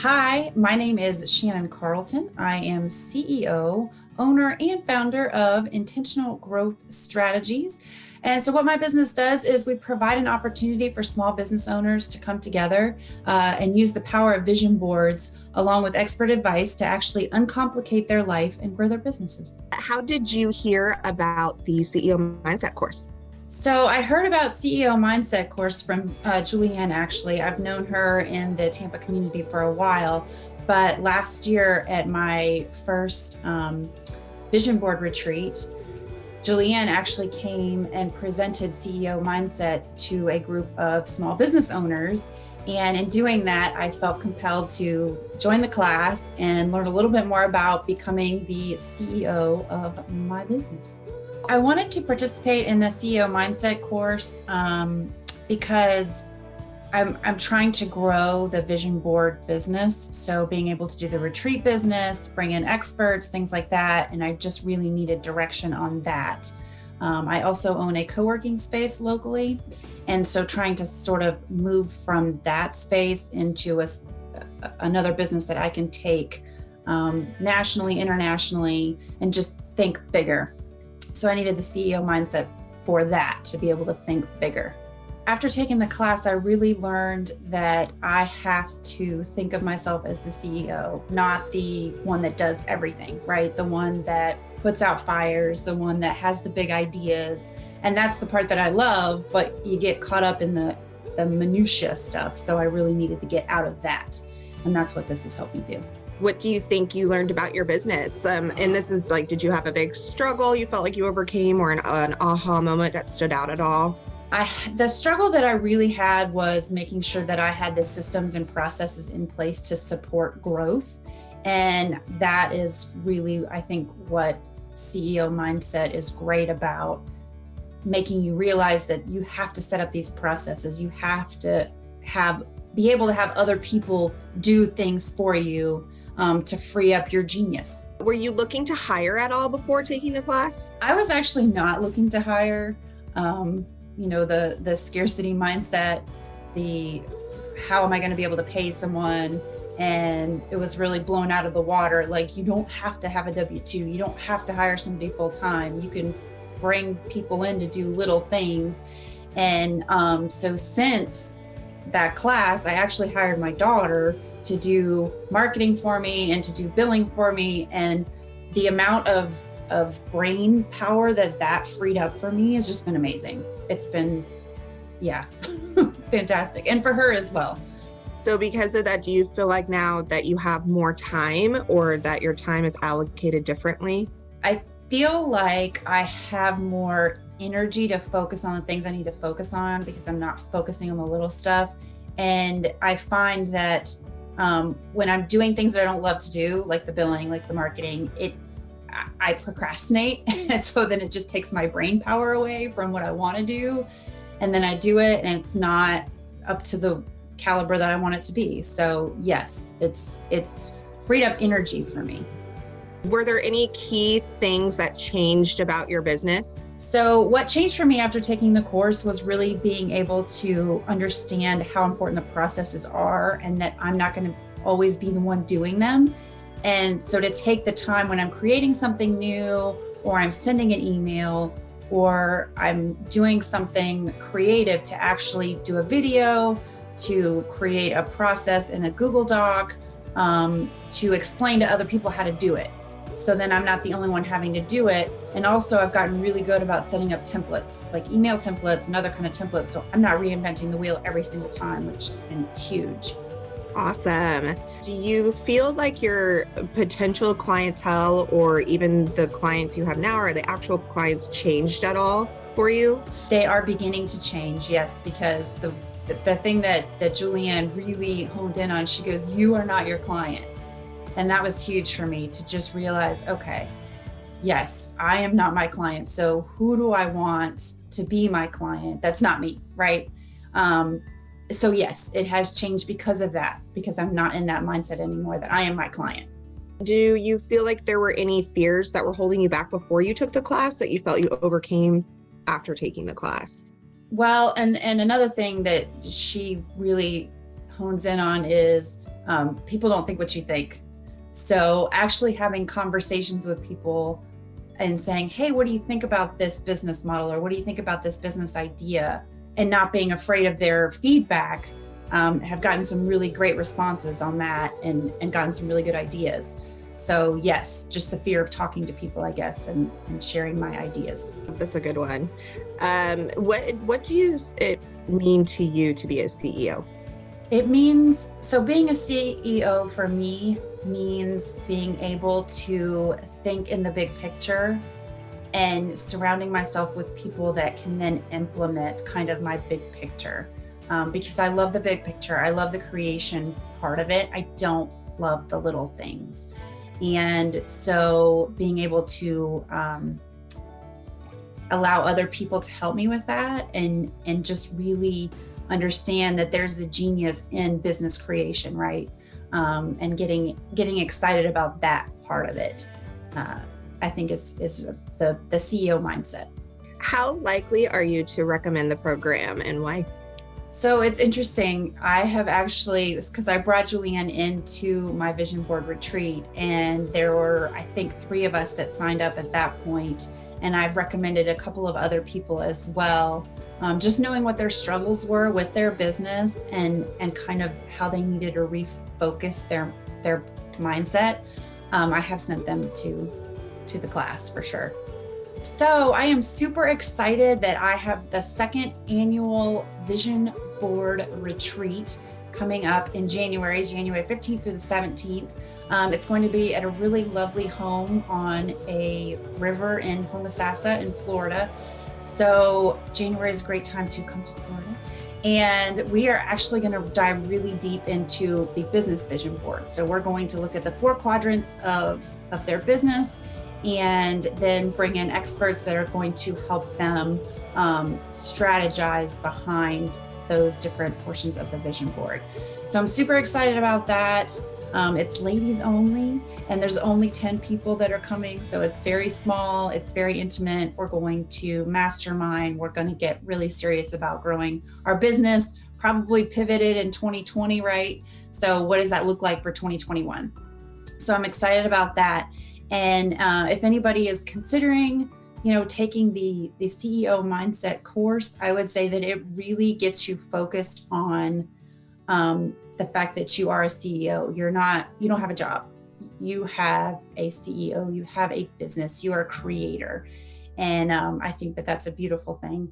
Hi, my name is Shannon Carlton. I am CEO, owner, and founder of Intentional Growth Strategies. And so what my business does is we provide an opportunity for small business owners to come together and use the power of vision boards along with expert advice to actually uncomplicate their life and grow their businesses. How did you hear about the CEO Mindset course? So I heard about CEO Mindset course from Julianne, actually. I've known her in the Tampa community for a while, but last year at my first vision board retreat, Julianne actually came and presented CEO Mindset to a group of small business owners. And in doing that, I felt compelled to join the class and learn a little bit more about becoming the CEO of my business. I wanted to participate in the CEO Mindset course because I'm trying to grow the vision board business. So being able to do the retreat business, bring in experts, things like that. And I just really needed direction on that. I also own a co-working space locally. And so trying to sort of move from that space into another business that I can take nationally, internationally, and just think bigger. So I needed the CEO mindset for that, to be able to think bigger. After taking the class, I really learned that I have to think of myself as the CEO, not the one that does everything, right? The one that puts out fires, the one that has the big ideas. And that's the part that I love, but you get caught up in the minutia stuff. So I really needed to get out of that. And that's what this has helped me do. What do you think you learned about your business? And this is like, did you have a big struggle you felt like you overcame, or an aha moment that stood out at all? The struggle that I really had was making sure that I had the systems and processes in place to support growth. And that is really, I think, what CEO Mindset is great about, making you realize that you have to set up these processes. You have to be able to have other people do things for you to free up your genius. Were you looking to hire at all before taking the class? I was actually not looking to hire. The scarcity mindset, the how am I going to be able to pay someone? And it was really blown out of the water. Like, you don't have to have a W-2. You don't have to hire somebody full time. You can bring people in to do little things. And so since that class, I actually hired my daughter to do marketing for me and to do billing for me. And the amount of brain power that freed up for me has just been amazing. It's been, fantastic. And for her as well. So because of that, do you feel like now that you have more time, or that your time is allocated differently? I feel like I have more energy to focus on the things I need to focus on, because I'm not focusing on the little stuff. And I find that when I'm doing things that I don't love to do, like the billing, like the marketing, I procrastinate. And so then it just takes my brain power away from what I want to do. And then I do it and it's not up to the caliber that I want it to be. So yes, it's freed up energy for me. Were there any key things that changed about your business? So what changed for me after taking the course was really being able to understand how important the processes are, and that I'm not going to always be the one doing them. And so to take the time when I'm creating something new, or I'm sending an email, or I'm doing something creative, to actually do a video, to create a process in a Google Doc, to explain to other people how to do it. So then I'm not the only one having to do it. And also I've gotten really good about setting up templates, like email templates and other kind of templates. So I'm not reinventing the wheel every single time, which has been huge. Awesome. Do you feel like your potential clientele, or even the clients you have now, or the actual clients, changed at all for you? They are beginning to change, yes, because the thing that Julianne really honed in on, she goes, "You are not your client." And that was huge for me to just realize, okay, yes, I am not my client. So who do I want to be my client? That's not me, right? So yes, it has changed because of that, because I'm not in that mindset anymore that I am my client. Do you feel like there were any fears that were holding you back before you took the class that you felt you overcame after taking the class? Well, and another thing that she really hones in on is people don't think what you think. So actually having conversations with people and saying, hey, what do you think about this business model? Or what do you think about this business idea? And not being afraid of their feedback, have gotten some really great responses on that and gotten some really good ideas. So yes, just the fear of talking to people, I guess, and sharing my ideas. That's a good one. What do it mean to you to be a CEO? It means, so being a CEO for me means being able to think in the big picture and surrounding myself with people that can then implement kind of my big picture. Because I love the big picture. I love the creation part of it. I don't love the little things. And so being able to allow other people to help me with that and just really understand that there's a genius in business creation, right? And getting excited about that part of it, I think is the CEO mindset. How likely are you to recommend the program and why? So it's interesting. I have actually, because I brought Julianne into my vision board retreat, and there were, I think, 3 of us that signed up at that point. And I've recommended a couple of other people as well. Just knowing what their struggles were with their business and kind of how they needed to refocus their mindset. I have sent them to the class for sure. So I am super excited that I have the 2nd annual Vision Board Retreat coming up in January 15th through the 17th. It's going to be at a really lovely home on a river in Homosassa in Florida. So January is a great time to come to Florida. And we are actually going to dive really deep into the business vision board. So we're going to look at the 4 quadrants of their business and then bring in experts that are going to help them strategize behind those different portions of the vision board. So I'm super excited about that. It's ladies only, and there's only 10 people that are coming. So it's very small, it's very intimate. We're going to mastermind. We're going to get really serious about growing our business, probably pivoted in 2020, right? So what does that look like for 2021? So I'm excited about that. And if anybody is considering, taking the CEO mindset course, I would say that it really gets you focused on the fact that you are a CEO. You don't have a job. You have a CEO, you have a business, you are a creator. And I think that that's a beautiful thing.